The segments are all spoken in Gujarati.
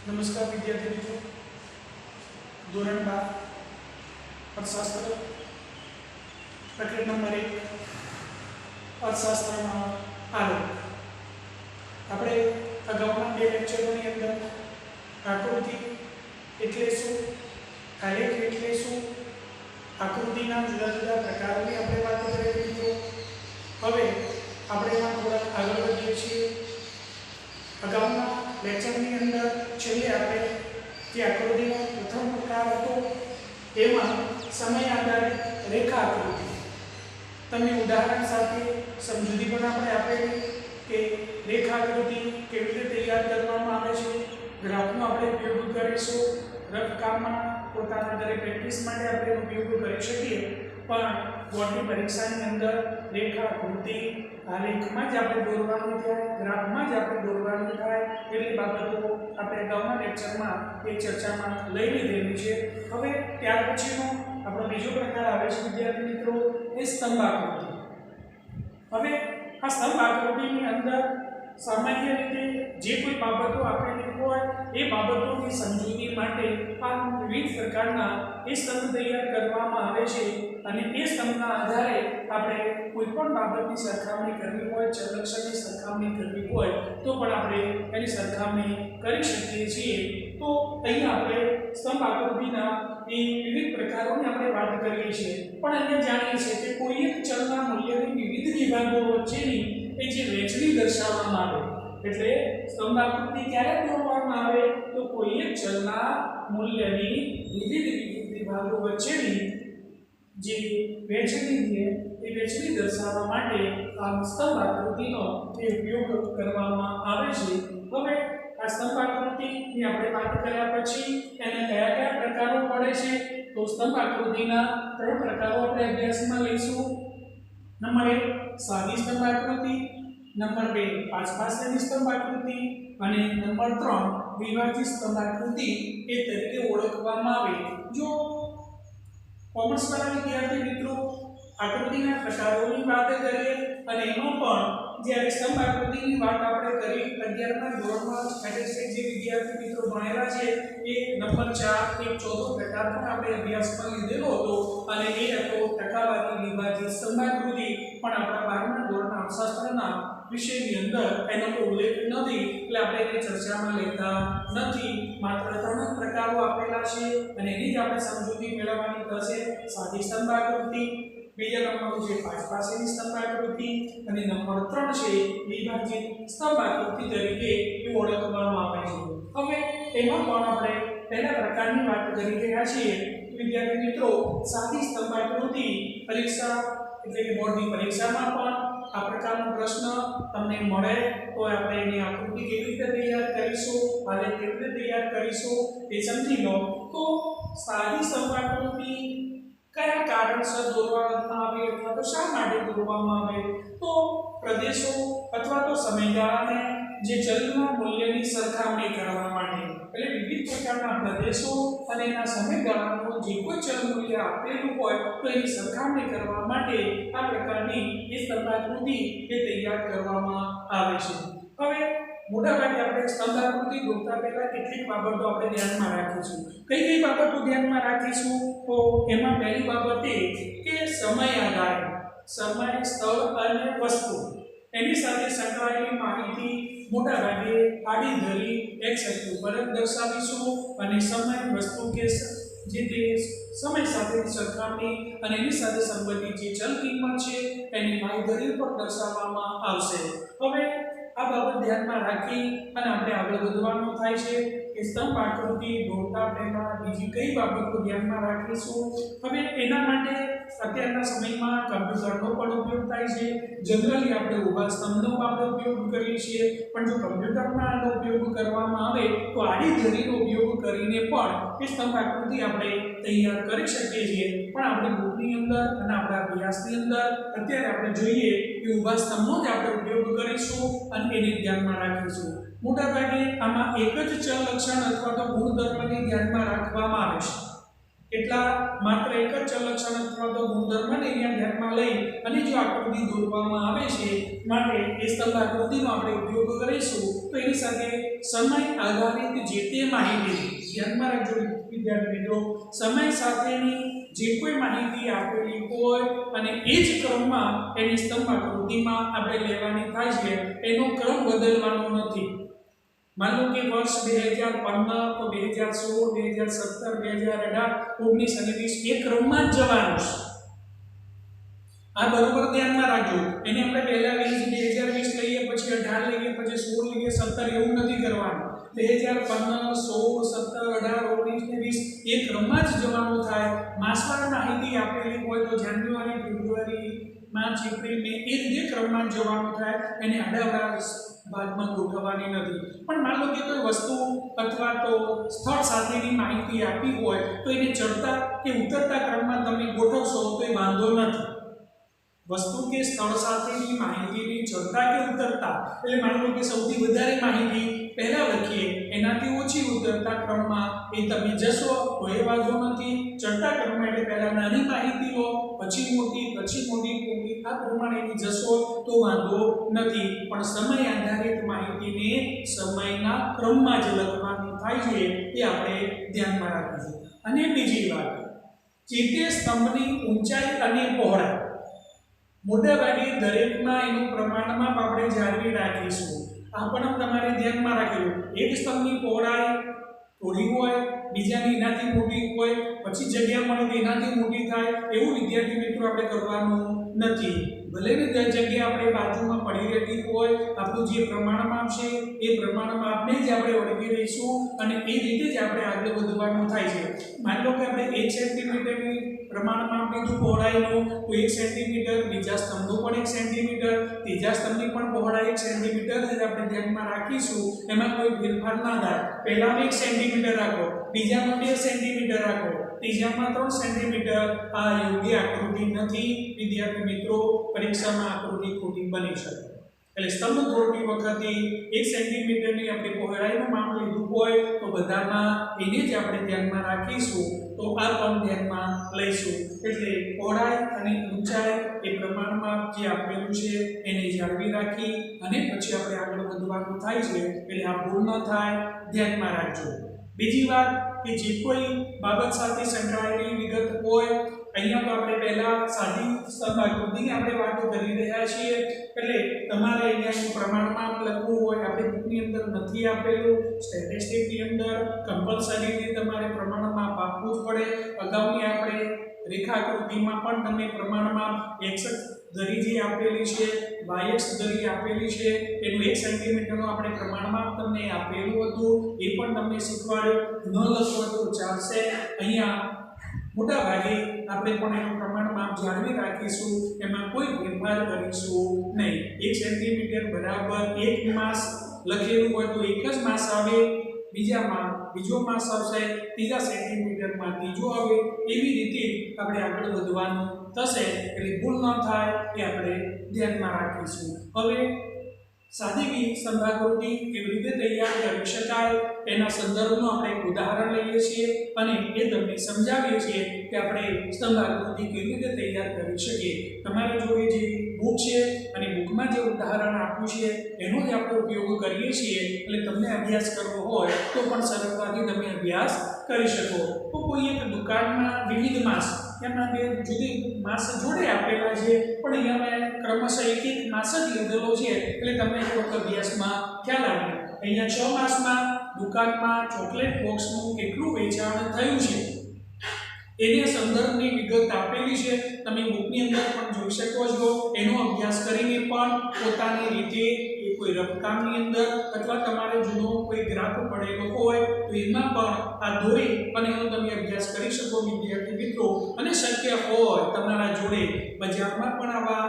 नमस्कार विद्यार्थी मित्रों, धोरण 12 अर्थशास्त्र प्रकरण नंबर 1 अर्थशास्त्रमा आलेख। આપણે અગાઉના બે લેક્ચરોની અંદર આકૃતિ એટલે શું, આલેખ એટલે શું, આકૃતિના જુદા જુદા પ્રકારોની આપણે વાત કરી મિત્રો। હવે આપણે એમાં થોડા આગળ વધીએ છીએ। અગાઉના લેક્ચરની અંદર છેલ્લે આપણે જે આકૃતિનો પ્રથમ પ્રકાર હતો એમાં સમય આધારિત રેખા આકૃતિ, તમને ઉદાહરણ સાથે સમજૂતી પણ આપણે આપેલી કે રેખા આકૃતિ કેવી રીતે તૈયાર કરવામાં આવે છે। ગ્રાફનો આપણે ઉપયોગ કરીશું, રફ કામમાં પોતાના ઘરે પ્રેક્ટિસ માટે આપણે ઉપયોગ કરી શકીએ, પણ બોર્ડની પરીક્ષાની અંદર રેખા આકૃતિ આલેખમાં જ આપણે દોરવાનું થાય, ગ્રાફમાં જ આપણે દોરવાનું થાય, એટલી બાબતો આપણે અગાઉના લેક્ચરમાં એ ચર્ચામાં લઈ લીધેલી છે। હવે ત્યાર પછીનો આપણો બીજો પ્રકાર આવે છે વિદ્યાર્થી મિત્રો, એ સ્તંભ આકૃતિ। હવે આ સ્તંભ આકૃતિની અંદર સામાન્ય રીતે જે કોઈ બાબતો આપેલી હોય એ બાબતોની સમજૂતી માટે આ વિવિધ પ્રકારના એ સ્તંભ તૈયાર કરવામાં આવે છે, અને એ સ્તંભના આધારે આપણે કોઈ પણ બાબતની સરખામણી કરવી હોય, ચલક્ષણની સરખામણી કરવી હોય તો પણ આપણે એની સરખામણી કરી શકીએ છીએ। તો અહીંયા આપણે સ્તંભ આકૃતિના એ વિવિધ પ્રકારોની આપણે વાત કરીએ છીએ, પણ અહીંયા જાણીએ છીએ કે કોઈ એક ચલના મૂલ્યની વિવિધ વિભાગો વચ્ચેની એ જે વહેંચણી દર્શાવવામાં આવે, એટલે સ્તંભ આકૃતિ ક્યારે દોરવામાં આવે તો કોઈ એક ચલના મૂલ્યની વિવિધ વિભાગો વચ્ચેની જે વહેંચણી છે એ વહેંચણી દર્શાવવા માટે આ સ્તંભ આકૃતિનો ઉપયોગ કરવામાં આવે છે। હવે આ સ્તંભ આકૃતિની આપણે વાત કર્યા પછી એને કયા કયા પ્રકારો પડે છે, તો સ્તંભ આકૃતિના ત્રણ પ્રકારો આપણે અભ્યાસમાં લઈશું। નંબર 1 સાદી સ્તંભ આકૃતિ, નંબર 2 પાંચપાસની સ્તંભ આકૃતિ, અને નંબર 3 દ્વિભાજિત સ્તંભ આકૃતિ એ તરીકે ઓળખવામાં આવે। જો કોમર્સ વાળા વિદ્યાર્થી મિત્રો આકૃતિના પ્રકારોની વાત કરીએ અને એમાં પણ જ્યારે સ્તંભ આકૃતિની વાત આપણે કરી 11મા ધોરણમાં સ્ટેટિસ્ટિક્સ જે વિદ્યાર્થી મિત્રો ભણેલા છે એ નંબર 4 એક ચોથો પ્રકાર પણ આપણે અભ્યાસમાં લીધેલો હતો, અને એ હતો ટકાવારી વિભાજિત સ્તંભ આકૃતિ। પણ આપણા 12મા ધોરણના અર્થશાસ્ત્રના વિષયની અંદર એનો ઉલ્લેખ નથી, એટલે આપણે એને ચર્ચામાં લેતા નથી। માત્ર 3 પ્રકારો આપેલા છે અને એની જ આપણે સમજૂતી મેળવવાની થશે। સાદી સ્તંભ આકૃતિ, બીજા નંબરનું છે પાંચપાસની સ્તંભ આકૃતિ, અને નંબર 3 છે વિભાજિત સ્તંભ આકૃતિ તરીકે એ ઓળખવામાં આવે છે। હવે એમાં પણ આપણે પહેલા પ્રકારની વાત કરી રહ્યા છીએ વિદ્યાર્થી મિત્રો, સાદી સ્તંભ આકૃતિ પરીક્ષા એટલે કે બોર્ડની પરીક્ષામાં પણ આ પ્રકારનો પ્રશ્ન તમને મળે તો આપણે એની આકૃતિ કેવી રીતે તૈયાર કરીશું, આલેખ કેવી રીતે તૈયાર કરીશું એ સમજી લો। તો સાદી સ્તંભ આકૃતિ કયા કારણસર દોરવામાં આવે અથવા તો શા માટે દોરવામાં આવે, તો પ્રદેશો અથવા તો સમયગાળાને જે ચલના મૂલ્યની સરખામણી કરવા માટે, એટલે વિવિધ પ્રકારના પ્રદેશો અને એના સમયગાળાનું જે કોઈ ચલ મૂલ્ય આપેલું હોય તો એની સરખામણી કરવા માટે આ પ્રકારની એ સ્તંભ આકૃતિ એ તૈયાર કરવામાં આવે છે। હવે મોટાભાગે આપણે સ્તંભ આકૃતિ દોરતા પહેલા કેટલીક બાબતો આપણે ધ્યાનમાં રાખીશું। કઈ કઈ બાબતો ધ્યાનમાં રાખીશું, તો એમાં પહેલી બાબત એ કે સમય આધારે સમય, સ્થળ અને વસ્તુ એની સાથે સંકળાયેલી માહિતી મોટાભાગે આડી ધરી x અક્ષ પર દર્શાવીશું, અને સમય, વસ્તુ કે જે તે સમય સાથેની સરખામણી અને એની સાથે સંબંધિત જે ચલ કિંમત છે એની બાંયધરી પર દર્શાવવામાં આવશે। હવે આ બાબત ધ્યાનમાં રાખી અને આપણે આગળ વધવાનું થાય છે કે સ્તંભ આકૃતિ દોરતા પહેલા બીજી કઈ બાબતો ધ્યાનમાં રાખીશું। હવે એના માટે અત્યારના સમયમાં કમ્પ્યુટરનો પણ ઉપયોગ થાય છે। જનરલી આપણે ઊભા સ્તંભનો આપણે ઉપયોગ કરીએ છીએ, પણ જો કમ્પ્યુટરમાં આનો ઉપયોગ કરવામાં આવે તો આડી ધરીનો ઉપયોગ કરીને પણ એ સ્તંભ આકૃતિ આપણે તૈયાર કરી શકીએ છીએ। પણ આપણી બુકની અંદર અને આપણા અભ્યાસની અંદર અત્યારે આપણે જોઈએ કે ઊભા સ્તંભનો જ આપણે ઉપયોગ કરીશું અને એને ધ્યાનમાં રાખીશું। મોટાભાગે આમાં એક જ ચલ લક્ષણ અથવા તો ગુણધર્મને ધ્યાનમાં રાખવામાં આવે છે, એટલા માત્ર એક જ ચલક્ષણ અથવા તો ગુણધર્મને અહીંયા ધ્યાનમાં લઈ અને જો આકૃતિ દોરવામાં આવે છે માટે એ સ્તંભ આકૃતિનો આપણે ઉપયોગ કરીશું તો એની સાથે સમય આધારિત જે તે માહિતી ધ્યાનમાં રાખજો વિદ્યાર્થી મિત્રો સમય સાથેની જે કોઈ માહિતી આપેલી હોય અને એ જ ક્રમમાં એની સ્તંભ આકૃતિમાં આપણે લેવાની થાય છે એનો ક્રમ બદલવાનો નથી। मान लो कि वर्ष 2015 तो 2016 2017 2018 19 અને 20 એ ક્રમમાં જ જવાનું છે। આ બરોબર ધ્યાનમાં રાખજો। એને આપણે પહેલા 2020 લઈએ પછી 18 લઈએ પછી 16 લઈએ 17 એવું નથી કરવાનું। 2015 16 17 18 19 ને 20 એ ક્રમમાં જ જવાનું થાય। માસવાર માહિતી આપેલી હોય તો જાન્યુઆરી ફેબ્રુઆરી માર્ચ એપ્રિલ મે એ રીતે ક્રમમાં જ જવાનું થાય। એને આડાવડા ભાગમાં ગોઠવવાની નથી। પણ માન લો કે કોઈ વસ્તુ અથવા તો સ્થળ સાથેની માહિતી આપી હોય તો એને ચડતા કે ઉતરતા ક્રમમાં તમે ગોઠવશો તો એ વાંધો નથી। वस्तु के स्थल સાથેની માહિતીની ચડતા કે ઉતરતા એટલે માની લો કે સૌથી વધારે માહિતી પહેલા લખીએ એનાથી ઓછી ઉતરતા ક્રમમાં એ તમે જશો તો એ વાંધો નથી। ચડતા ક્રમમાં એટલે પહેલા નાની માહિતી લો પછી મોટી આ પ્રમાણે જશો તો વાંધો નથી। પણ સમય આધારિત માહિતીને સમયના ક્રમમાં જ લખવાનું થાય છે એ આપણે ધ્યાનમાં રાખવું। અને બીજી વાત જે તે સ્તંભની ઊંચાઈ અને પહોળાઈ મોટાભાગે દરેકમાં એનું પ્રમાણમાં આપણે જાળવી રાખીશું। આ પણ તમારે ધ્યાનમાં રાખવું। એક સ્તંભની પહોળાઈ થોડી હોય બીજાની એનાથી મોટી હોય પછી જગ્યા મળે તો એનાથી મોટી થાય એવું વિદ્યાર્થી મિત્રો આપણે કરવાનું નથી। ભલે ને તે જગ્યા આપણે બાજુમાં પડી રહેતી હોય આપણું જે પ્રમાણમાં છે એ પ્રમાણમાં આપણે જ આપણે ઓળખી રહીશું અને એ રીતે જ આપણે આગળ વધવાનું થાય છે। માની લો કે આપણે 1 સેન્ટીમીટરની પ્રમાણમાં આપણે જો પહોળાઈનું તો 1 સેન્ટીમીટર બીજા સ્તંભનું પણ 1 સેન્ટીમીટર ત્રીજા સ્તંભની પણ પહોળાઈ 1 સેન્ટીમીટર જ આપણે ધ્યાનમાં રાખીશું। એમાં કોઈ ફેરફાર ના થાય। પહેલામાં 1 સેન્ટીમીટર રાખો બીજામાં 2 સેન્ટીમીટર રાખો ત્રીજામાં 3 સેન્ટીમીટર। આ યોગ્ય આકૃતિ નથી વિદ્યાર્થી મિત્રો। પરીક્ષામાં આકૃતિ ખોટી બની શકે। એટલે સ્તંભ દોરતી વખતે 1 સેન્ટીમીટરની આપણે પહોળાઈનું માપ લીધું હોય તો બધામાં એને જ આપણે ધ્યાનમાં રાખીશું। તો આ પણ ધ્યાનમાં લઈશું। એટલે પહોળાઈ અને ઊંચાઈ એ પ્રમાણમાં જે આપેલું છે એને જાળવી રાખી અને પછી આપણે આગળ વધવાનું થાય છે। એટલે આ ભૂલ ન થાય ધ્યાનમાં રાખજો। બીજી વાત કે જે કોઈ બાબત સાથે સંકળાયેલી વિગત હોય અહીંયા તો આપણે પહેલા સાદી સ્તંભ આકૃતિની આપણે વાતો કરી રહ્યા છીએ એટલે તમારે અહીંયા પ્રમાણમાં લખવું હોય આપણે બુકની અંદર નથી આપેલું। સ્ટેટિસ્ટિકની અંદર કમ્પલસરીલી તમારે પ્રમાણમાં આપવું જ પડે। અગાઉની આપણે રેખાકૃતિમાં પણ તમને પ્રમાણમાં x ધરી જે આપેલી છે yx ધરી આપેલી છે એનું 1 સેન્ટીમીટરનું આપણે પ્રમાણમાં તમને આપેલું હતું એ પણ તમને શીખવાડ્યું। ન લખો તો ચાલશે। અહીંયા મોટા ભાગે આપણે પણ એનું પ્રમાણમાં જાળવી રાખીશું। એમાં કોઈ ફેરફાર કરીશું નહીં। 1 સેન્ટીમીટર બરાબર 1 માસ લખેલું હોય તો એક જ માસ આવે બીજામાં બીજો માસ આવશે ત્રીજા સેન્ટીમીટરમાં ત્રીજો આવે એવી રીતે આપણે આગળ વધવાનું થશે। એટલે ભૂલ ન થાય એ આપણે ધ્યાનમાં રાખીશું। હવે સાદી સ્તંભ આકૃતિ કેવી રીતે તૈયાર કરી શકાય એના સંદર્ભમાં આપણે એક ઉદાહરણ લઈએ છીએ અને એ તમને સમજાવીએ છીએ કે આપણે સ્તંભ આકૃતિ કેવી રીતે તૈયાર કરી શકીએ। તમારી જોડે જે બુક છે અને બુકમાં જે ઉદાહરણ આપ્યું છે એનો જ આપણે ઉપયોગ કરીએ છીએ। એટલે તમને અભ્યાસ કરવો હોય તો પણ સરળતાથી તમે અભ્યાસ કરી શકો। તો કોઈ એક દુકાનમાં વિવિધ માસ એમાં બે જુદી માસ જોડે આપેલા છે પણ અહીંયા મેં ક્રમશઃ એક માસ જ લીધેલો છે એટલે તમને થોડોક અભ્યાસમાં ખ્યાલ આવે। અહીંયા 6 માસમાં દુકાનમાં ચોકલેટ બોક્સનું કેટલું વેચાણ થયું છે એને સંદર્ભની વિગત આપેલી છે। તમે બુકની અંદર પણ જોઈ શકો છો। એનો અભ્યાસ કરીને પણ પોતાની રીતે કોઈ રફકામની અંદર અથવા તમારે જૂનો કોઈ ગ્રાફ પડેલો હોય તો એમાં પણ આ દોરી અને એનો તમે અભ્યાસ કરી શકો વિદ્યાર્થી મિત્રો। અને શક્ય હોય તમારા જોડે બજારમાં પણ આવા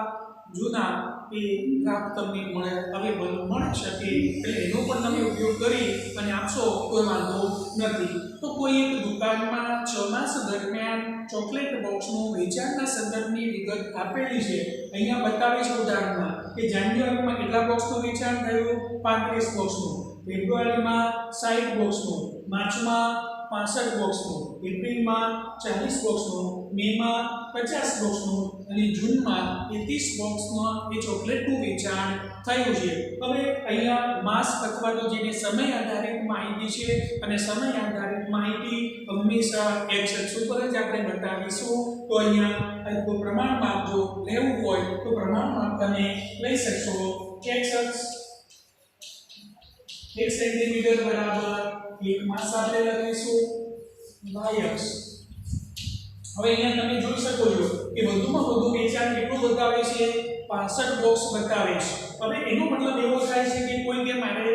જૂના એ ગ્રાફ તમને અવેલેબલ મળી શકે એટલે એનો પણ તમે ઉપયોગ કરી અને આપશો કોઈ વાંધો નથી। તો કોઈ એક દુકાનમાં 6 માસ દરમિયાન ચોકલેટ બોક્સનું વેચાણના સંદર્ભની વિગત આપેલી છે। અહીંયા બતાવે છે ઉદાહરણમાં કે જાન્યુઆરીમાં કેટલા બોક્સનું વેચાણ થયું 35 બોક્સનું, ફેબ્રુઆરીમાં 60 બોક્સનું, માર્ચમાં 65 બોક્સનું, એપ્રિલમાં 40 બોક્સનું, મેમાં 50 બોક્સનું અને જૂનમાં 30 બોક્સમાં એ ચોકલેટનું વેચાણ થયું છે. હવે અહીંયા માસ અથવા તો જેને સમય આધારિત માહિતી છે અને સમય આધારિત માહિતી હંમેશા x અક્ષ ઉપર જ આપણે બતાવીશું. તો અહીંયા તો પ્રમાણ માપ જો લેવું હોય તો પ્રમાણ માપ તમે લઈ શકશો. x અક્ષ 1 સેન્ટીમીટર બરાબર 1 માસ આપણે લખીશું. y અક્ષ હવે અહીંયા તમે જોઈ શકો છો કે વધુમાં વધુ વેચાણ કેટલું બતાવે છે? 65 બોક્સ બતાવે છે. હવે એનો મતલબ એવો થાય છે કે કોઈ કે મારે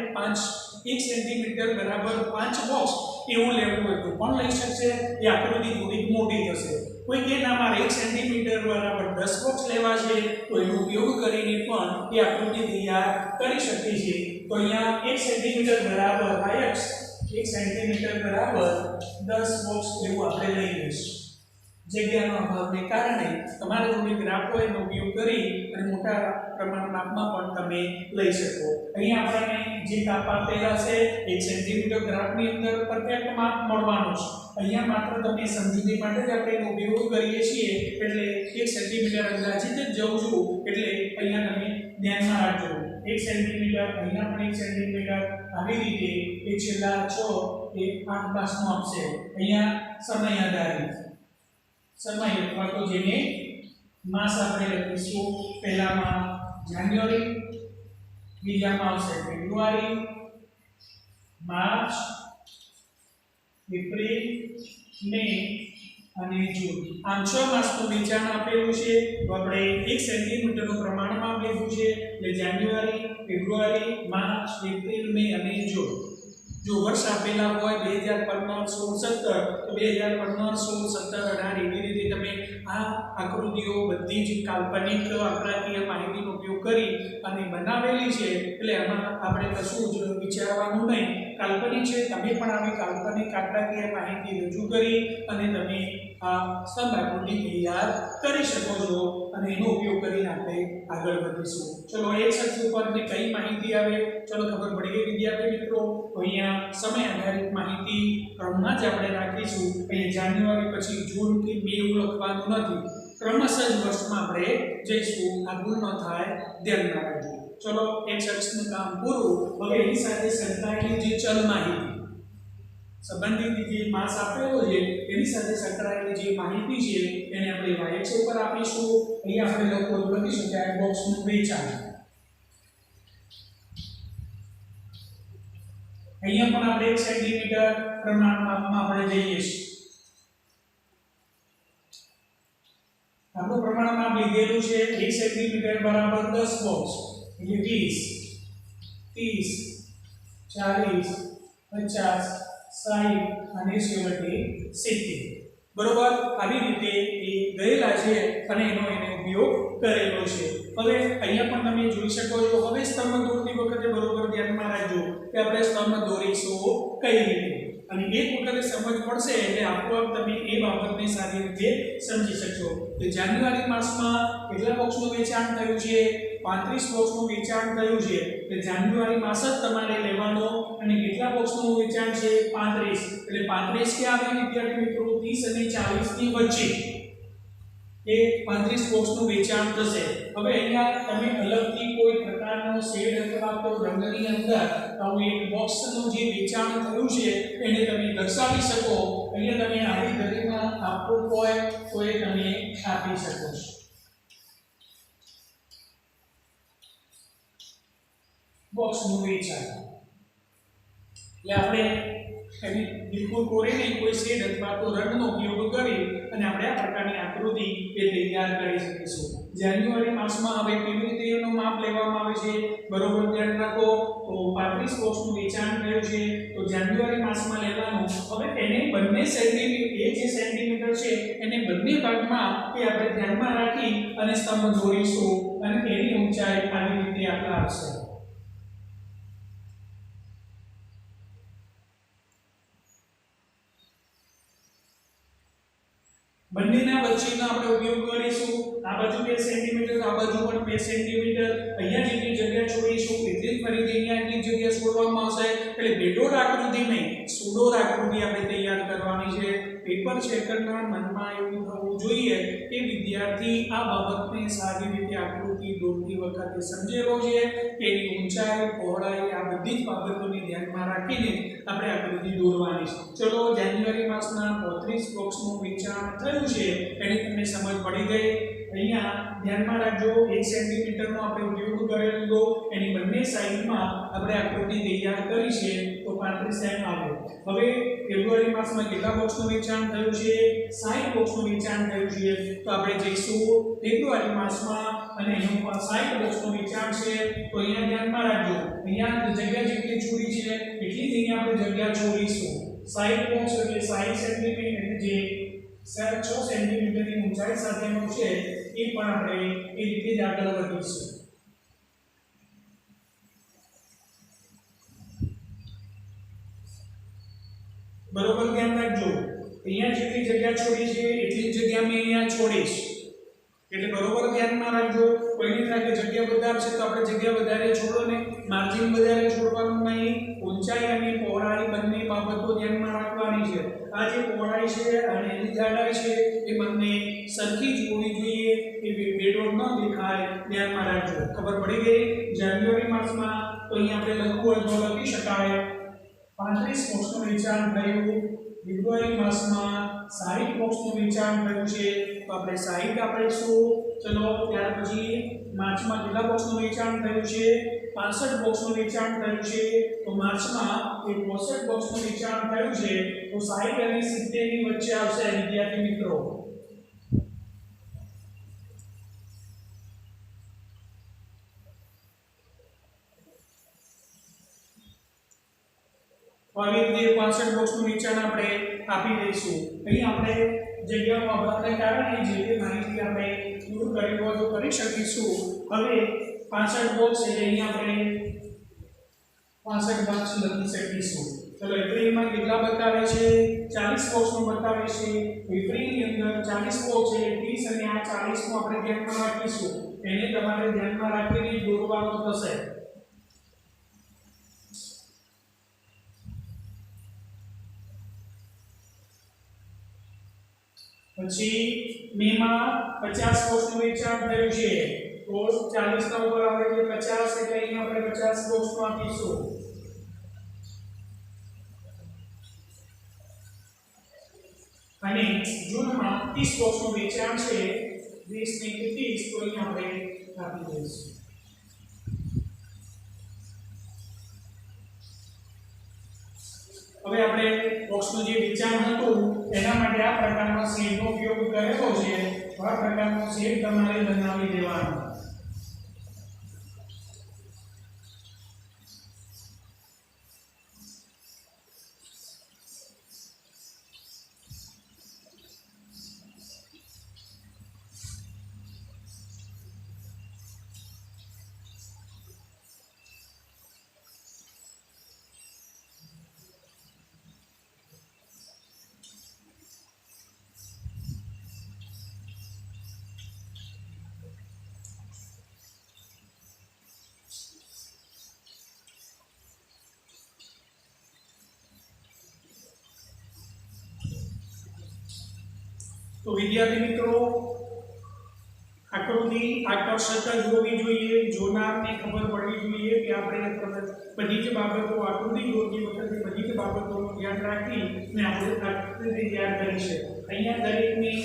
1 સેન્ટીમીટર બરાબર 5 બોક્સ એવું લેવું હોય તો પણ લઈ શકશે. એ આકૃતિ થોડી મોટી થશે. કોઈ કે ના મારે 1 સેન્ટીમીટર બરાબર 10 બોક્સ લેવા છે તો એનો ઉપયોગ કરીને પણ એ આકૃતિ તૈયાર કરી શકે છે. તો અહીંયા 1 સેન્ટીમીટર બરાબર y અક્ષ 1 સેન્ટીમીટર બરાબર 10 બોક્સ એવું આપણે લઈ લઈશું. જગ્યાના અભાવને કારણે તમારે જોડે ગ્રાફ હોય એનો ઉપયોગ કરી અને મોટા પ્રમાણમાં માપમાં પણ તમે લઈ શકો. અહીંયા આપણને જે માપ આપેલા છે 1 સેન્ટીમીટર ગ્રાફની અંદર પરફેક્ટ માપ મળવાનું છે. અહીંયા માત્ર તમને સમજૂતી માટે જ આપણે એનો ઉપયોગ કરીએ છીએ. એટલે 1 સેન્ટીમીટર અંદાજિત જ જવું છું. એટલે અહીંયા તમે ધ્યાનમાં રાખજો 1 સેન્ટીમીટર, અહીંયા પણ 1 સેન્ટીમીટર, આવી રીતે એ છેલ્લા 6 એ 8 માસનો આપશે. અહીંયા સમય આધારિત સમય અથવા તો જેને માસ આપણે લખીશું. પહેલામાં જાન્યુઆરી, બીજામાં આવશે ફેબ્રુઆરી, માર્ચ, એપ્રિલ, મે અને જૂન. આમ 6 માસનું વેચાણ આપેલું છે. તો આપણે 1 સેન્ટીમીટરનું પ્રમાણમાં લીધું છે. એટલે જાન્યુઆરી, ફેબ્રુઆરી, માર્ચ, એપ્રિલ, મે અને જૂન. જો વર્ષ આપેલા હોય 2015, 16, 17 તો 2015, 16, 17, 18 એવી રીતે તમે આ આકૃતિઓ બધી જ કાલ્પનિક આંકડાકીય માહિતીનો ઉપયોગ કરી અને બનાવેલી છે. એટલે આમાં આપણે કશું જ વિચારવાનું નહીં. કાલ્પનિક છે. તમે પણ આવી કાલ્પનિક આંકડાકીય માહિતી રજૂ કરી અને તમે આ સ્તંભ આકૃતિ તૈયાર કરી શકો છો અને એનો ઉપયોગ કરીને આપણે આગળ વધીશું. ચલો એક અક્ષ ઉપર કઈ માહિતી આવે ચલો ખબર પડી ગઈ વિદ્યાર્થી મિત્રો. તો અહીંયા સમય આધારિત માહિતી ક્રમમાં જ આપણે રાખીશું. અહીંયા જાન્યુઆરી પછી જૂન કે મે એવું લખવાનું નથી. ક્રમશઃ જ વર્ષમાં આપણે જઈશું. આ ભૂલ ન થાય ધ્યાનમાં રાખજો. ચલો એક અક્ષનું કામ પૂરું. હવે એની સાથે સંકળાયેલી જે ચલ માહિતી સંબંધિત જે માસ આપેલો છે એની સાથે સંકળાયેલી જે માહિતી છે એને આપણે y અક્ષ ઉપર આપીશું. અહીંયા આપણે લખીશું કે આ બોક્સનું વેચાણ. અહીંયા પણ આપણે 1 સેન્ટીમીટર પ્રમાણ માપમાં આપણે જઈએ છીએ. આપણું પ્રમાણ માપ લીધેલું છે 1 સેન્ટીમીટર બરાબર 10 બોક્સ. એટલે 20, 30, 40, 50, 60 અને છેવટે 70. બરોબર આવી રીતે એ ગયેલા છે અને એનો ઉપયોગ કરેલો છે. હવે અહીંયા પણ તમે જોઈ શકો છો. હવે સ્તંભ દોરતી વખતે બરોબર ધ્યાનમાં રાખજો કે આપણે સ્તંભ દોરીશું કઈ રીતે. અને એક વખતે સમજ પડશે એટલે આપોઆપ તમે એ બાબતને સારી રીતે સમજી શકશો. તો જાન્યુઆરી માસમાં કેટલા બોક્સનું વેચાણ થયું છે? 35 બોક્સનું વેચાણ થયું છે. એટલે જાન્યુઆરી માસ જ તમારે લેવાનો અને કેટલા બોક્સનું વેચાણ છે? 35. એટલે 35 કે આવે વિદ્યાર્થી મિત્રો 30 અને 40 ની વચ્ચે એ 35 બોક્સનું વેચાણ થશે. હવે અહીંયા તમે અલગથી કોઈ પ્રકારનો શેડ અથવા તો રંગની અંદર આવું એક બોક્સનું જે વેચાણ થયું છે એને તમે દર્શાવી શકો. અહીંયા તમે આવી ગતિમાં આપવું હોય તો એ તમે આપી શકો છો. બોક્સનું વેચાણ એટલે આપણે એની બિલકુલ કોરી નહીં કોઈ શેડ અથવા તો રંગનો ઉપયોગ કરી અને આપણે આ પ્રકારની આકૃતિ એ તૈયાર કરી શકીશું. જાન્યુઆરી માસમાં હવે કેવી રીતે એનું માપ લેવામાં આવે છે બરોબર ધ્યાન રાખો. તો 35 બોક્સનું વેચાણ થયું છે તો જાન્યુઆરી માસમાં લેવાનું. હવે એને બંને સેન્ટીમીટર એ જે સેન્ટીમીટર છે એને બંને ભાગમાં એ આપણે ધ્યાનમાં રાખી અને સ્તંભ દોરીશું અને એની ઊંચાઈ આવી રીતે આપણે આવશે. બંનેના વચ્ચેનો આપણે ઉપયોગ કરીશું. આ બાજુ 2 સેન્ટીમીટર, આ બાજુ પણ 2 સેન્ટીમીટર. અહીંયા જેટલી જગ્યા છોડીશું એટલી જ ફરીથી અહીંયા એટલી જગ્યા છોડવામાં આવશે. એટલે બેડોળ આકૃતિ નહીં, સુડોળ આકૃતિ આપણે તૈયાર કરવાની છે. પેપર ચેકરના મનમાં એવું થવું જોઈએ કે વિદ્યાર્થી આ બાબતને સારી રીતે આકૃતિ દોરતી વખતે સમજેલો છે. એની ઊંચાઈ, પહોળાઈ આ બધી જ બાબતોને ધ્યાનમાં રાખીને આપણે આકૃતિ દોરવાની છે. ચલો, જાન્યુઆરી માસના 35 બોક્સનું વેચાણ થયું છે એની તમને સમજ પડી ગઈ. અહીંયા ધ્યાનમાં રાખજો 1 સેન્ટીમીટરનો આપણે ઉપયોગ કરેલો, એની બંને સાઈડમાં આપણે આકૃતિ તૈયાર કરી છે તો 35 એમ આવ્યો. હવે ફેબ્રુઆરી માસમાં કેટલા બોક્સનું વેચાણ થયું છે? 60 બોક્સનું વેચાણ થયું છે. તો આપણે જઈશું ફેબ્રુઆરી માસમાં અને અહીં 60 બોક્સનું વેચાણ છે. તો અહીંયા ધ્યાનમાં રાખજો, અહીંયા જગ્યા જેટલી છોડી છે એટલી જ અહીંયા આપણે જગ્યા છોડીશું. 60 બોક્સ એટલે 60 સેન્ટીમીટર, જે 6 સેન્ટીમીટરની ઊંચાઈ સાથેનો છે એ પણ આપણે એ રીતે જ આગળ વધીશું. બરોબર ધ્યાન રાખજો, અહીંયા જેટલી જગ્યા છોડી છે એટલી જ જગ્યા મેં અહીંયા છોડીશ. એટલે બરોબર ધ્યાનમાં રાખજો. કોઈને થાય કે જગ્યા વધારે છે તો આપણે જગ્યા વધારે છોડો ને, માર્જિન વધારે છોડવાનું નહીં. ઊંચાઈ અને પહોળાઈ બંને બાબતો ધ્યાનમાં રાખવાની છે. આ જે પહોળાઈ છે અને એની જાડાઈ છે એ બંને સરખી જ હોવી જોઈએ, એ બેડોળ ન દેખાય, ધ્યાનમાં રાખજો. ખબર પડી ગઈ? જાન્યુઆરી માસમાં તો અહીંયા આપણે લખવું હોય તો લખી શકાય 35 બોક્સનું વેચાણ થયું. ફેબ્રુઆરી માસમાં 60 બોક્સનું વેચાણ થયું છે તો આપણે 60 આપીશું. ચલો, ત્યાર પછી માર્ચમાં કેટલા બોક્સનું વેચાણ થયું છે? 65 બોક્સનું વેચાણ થયું છે. તો માર્ચમાં એ 65 બોક્સનું વેચાણ થયું છે તો 60 અને 70 ની વચ્ચે આવશે વિદ્યાર્થી મિત્રો. આવી રીતે 65 બોક્સનું વેચાણ આપણે આપી દઈશું. અહીં આપણે જગ્યાનો અભાવને કારણે જે તે માહિતી આપણે દૂર કરવી હોય તો કરી શકીશું. હવે 65 બોક્સ એટલે અહીંયા આપણે 65 બોક્સ લખી શકીશું. ચલો, એપ્રિલમાં કેટલા બતાવે છે? 40 બોક્સનું બતાવે છે. એપ્રિલની અંદર 40 બોક્સ એટલે 30 અને આ 40 નું આપણે ધ્યાનમાં રાખીશું. એને તમારે ધ્યાનમાં રાખીને દોરવાનું થશે. પછી મેમાં 50 બોક્સનું વેચાણ થયું છે તો 40 ના ઉપર આવે છે 50 એટલે અહીંયા આપણે 50 બોક્સનું આપીશું. અને જૂનમાં 30 બોક્સનું વેચાણ છે, 20 ને 30 તો અહીંયા આપણે આપી દઈશું. હવે આપણે બોક્સનું જે વેચાણ હતું એના માટે આ પ્રકારનો શેડનો ઉપયોગ કરેલો છે. આ પ્રકારનો શેડ તમારે બનાવી દેવાનો. તો વિદ્યાર્થી મિત્રો, આકૃતિ આકર્ષક જ હોવી જોઈએ. જોનારને ખબર પડવી જોઈએ કે આપણે બધી જ બાબતો આકૃતિ દોરતી વખતે બધી જ બાબતોનું ધ્યાન રાખીને આપણે આકૃતિ તૈયાર કરી છે. અહીંયા દરેકની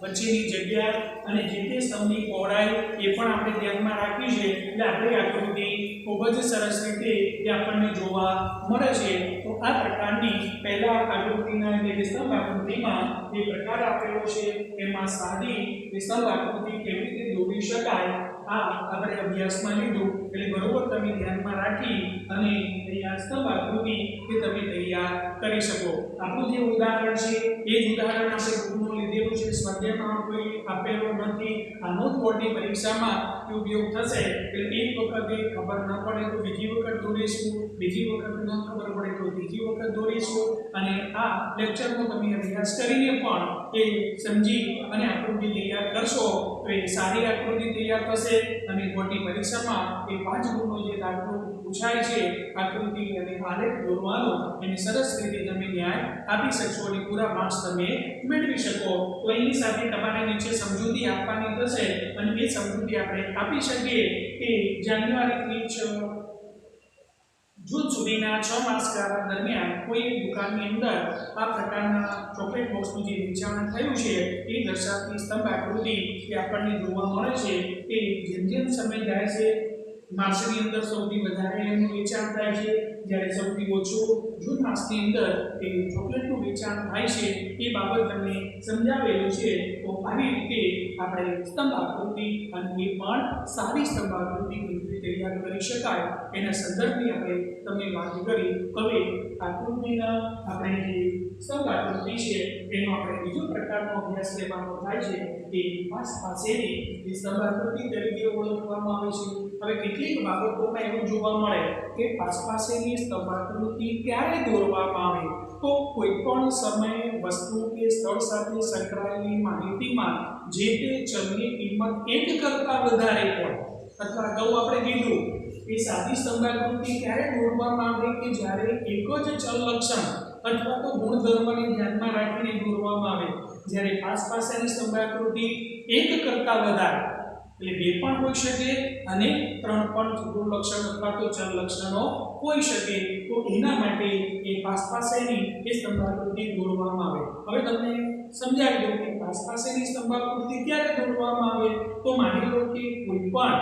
વચ્ચેની જગ્યા અને જે તે સ્તંભની પહોળાઈ એ પણ આપણે ધ્યાનમાં રાખવી છે. એટલે આપણે આકૃતિ ખૂબ જ સરસ રીતે એ આપણને જોવા મળે છે. તો આ પ્રકારની પહેલા આકૃતિના જે સ્તંભ આકૃતિમાં જે પ્રકાર આપેલો છે એમાં સાદી સ્તંભ આકૃતિ કેવી રીતે દોરી શકાય આ આપણે અભ્યાસમાં લીધું. એટલે બરોબર તમે ધ્યાનમાં રાખી અને અહીંયા સ્તંભ આકૃતિ એ તમે તૈયાર કરી શકો. આપણું જે ઉદાહરણ છે એ જ ઉદાહરણ આપણે ગ્રુપનું લીધેલું છે, સ્વાધ્યાયમાં કોઈ આપેલો નથી. આ નોટ બોર્ડની પરીક્ષામાં ઉપયોગ થશે. એટલે એક વખતે ખબર ન પડે તો બીજી વખત દોરીશું, બીજી વખત ન ખબર પડે તો ત્રીજી વખત દોરીશું અને આ લેક્ચરનો તમે અભ્યાસ કરીને પણ એ સમજી અને આકૃતિ તૈયાર કરશો તો એ સારી આકૃતિ તૈયાર થશે અને બોર્ડની પરીક્ષામાં એ 5 ગુણનો જે દાખલો પૂછાય છે આકૃતિ અને આલેખ દોરવાનો એને સરસ રીતે તમે ન્યાય આપી શકશો અને પૂરા માર્ક્સ તમે મેળવી શકો. તો એની સાથે તમારે નીચે સમજૂતી આપવાની થશે અને એ સમજૂતી આપણે આપી શકીએ કે જાન્યુઆરીથી જૂન સુધીના 6 માસ ગાળા દરમિયાન કોઈ દુકાનની અંદર આ પ્રકારના ચોકલેટ બોક્સનું જે વેચાણ થયું છે એ દર્શાવતી સ્તંભ આકૃતિ એ આપણને જોવા મળે છે. એ જેમ જેમ સમય જાય છે માર્ચની અંદર સૌથી વધારે એનું વેચાણ થાય છે, જ્યારે સૌથી ઓછું જૂન માસની અંદર એ ચોકલેટનું વેચાણ થાય છે. એ બાબત તમને સમજાવેલું છે. તો આવી રીતે આપણે સ્તંભ આકૃતિ અને એ પણ સારી સ્તંભ આકૃતિ તૈયાર કરી શકાય એના સંદર્ભની આપણે તમને વાત કરી. હવે આકૃતિના આપણે જે સ્તંભ આકૃતિ છે એનો આપણે બીજો પ્રકારનો અભ્યાસ લેવાનો થાય છે એ પાસેની જે સ્તંભ આકૃતિ તરીકે ઓળખવામાં આવે છે. હવે કેટલીક બાબતોમાં એવું જોવા મળે કે પાસેની સ્તંભ આકૃતિ ક્યારે દોરવામાં આવે તો કોઈ પણ સમયે વસ્તુ કે સ્થળ સાથે સંકળાયેલી માહિતીમાં જે તે ચલની કિંમત 1 કરતાં વધારે હોય અથવા અગાઉ આપણે કીધું એ સાદી સ્તંભ આકૃતિ ક્યારે દોરવામાં આવે કે જ્યારે એક જ ચલ લક્ષણ અથવા તો ગુણધર્મને ધ્યાનમાં રાખીને દોરવામાં આવે. જ્યારે પાસેની સ્તંભ આકૃતિ 1 કરતાં વધારે એટલે 2 પણ હોઈ શકે અને 3 પણ ગુણ લક્ષણ અથવા તો ચલ લક્ષણો હોઈ શકે. તો એના માટે એ પાસેની એ સ્તંભ આકૃતિ દોરવામાં આવે. હવે તમને સમજાવી દઉં કે પાસેની સ્તંભ આકૃતિ ક્યારે દોરવામાં આવે. તો માની લો કે કોઈ પણ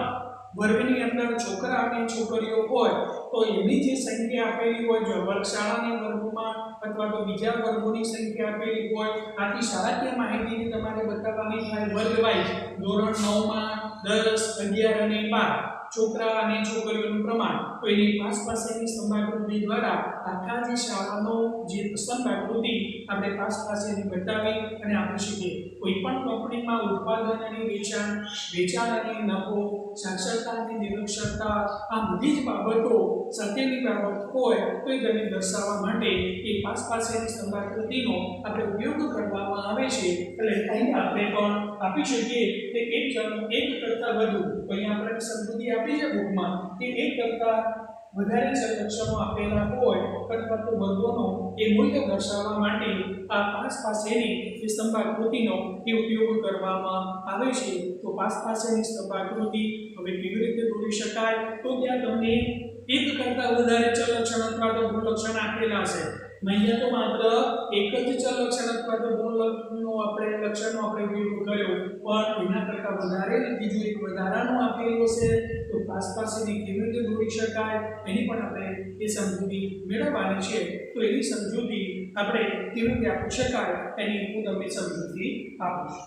વર્ગની અંદર છોકરા અને છોકરીઓ હોય તો એની જે સંખ્યા આપેલી હોય, જો વર્ગશાળાના વર્ગમાં અથવા તો બીજા વર્ગોની સંખ્યા આપેલી હોય, આથી શાળાકીય માહિતીને તમારે બતાવવાની થાય વર્ગ વાઇઝ. ધોરણ 9 માં 10, 11 અને 12 છોકરા અને છોકરીઓનું પ્રમાણ. તો એની પાસેની સ્તંભ આકૃતિ દ્વારા આખા જે શાળાનો જે સ્તંભ આકૃતિ આપણે પાસેની બતાવી અને આપી શકીએ. કોઈ પણ કંપનીમાં ઉત્પાદન અને વેચાણ અને નફો, સાક્ષરતા અને નિરક્ષરતા આ બધી જ બાબતો સાથેની બાબત હોય તો એ તેને દર્શાવવા માટે એ પાસેની સ્તંભ આકૃતિનો આપણે ઉપયોગ કરવામાં આવે છે. એટલે અહીં આપણે પણ આપી શકીએ કે એક કરતાં વધુ. અહીંયા આપણે સમજૂતી આપી છે બુકમાં કે 1 કરતાં વધારે ચલ લક્ષણો આપેલા હોય અથવા તો વર્ગોનો એ મૂલ્ય દર્શાવવા માટે આ પાસેની જે સ્તંભ આકૃતિનો એ ઉપયોગ કરવામાં આવે છે. તો પાસેની સ્તંભ આકૃતિ હવે કેવી રીતે દોરી શકાય તો ત્યાં તમને 1 કરતાં વધારે ચલ લક્ષણ અથવા તો ગુણ લક્ષણ આપેલા છે. અહીંયા તો માત્ર એક જ ચલ લક્ષણ અથવા તો ગુણ લક્ષણનો આપણે ઉપયોગ કર્યો, પણ એના કરતાં વધારે બીજું એક વધારાનું આપેલું છે. તો પાસેની કેવી રીતે દોરી શકાય એની પણ આપણે એ સમજૂતી મેળવવાની છે. તો એની સમજૂતી આપણે કેવી રીતે આપી શકાય એની હું તમને સમજૂતી આપું છું.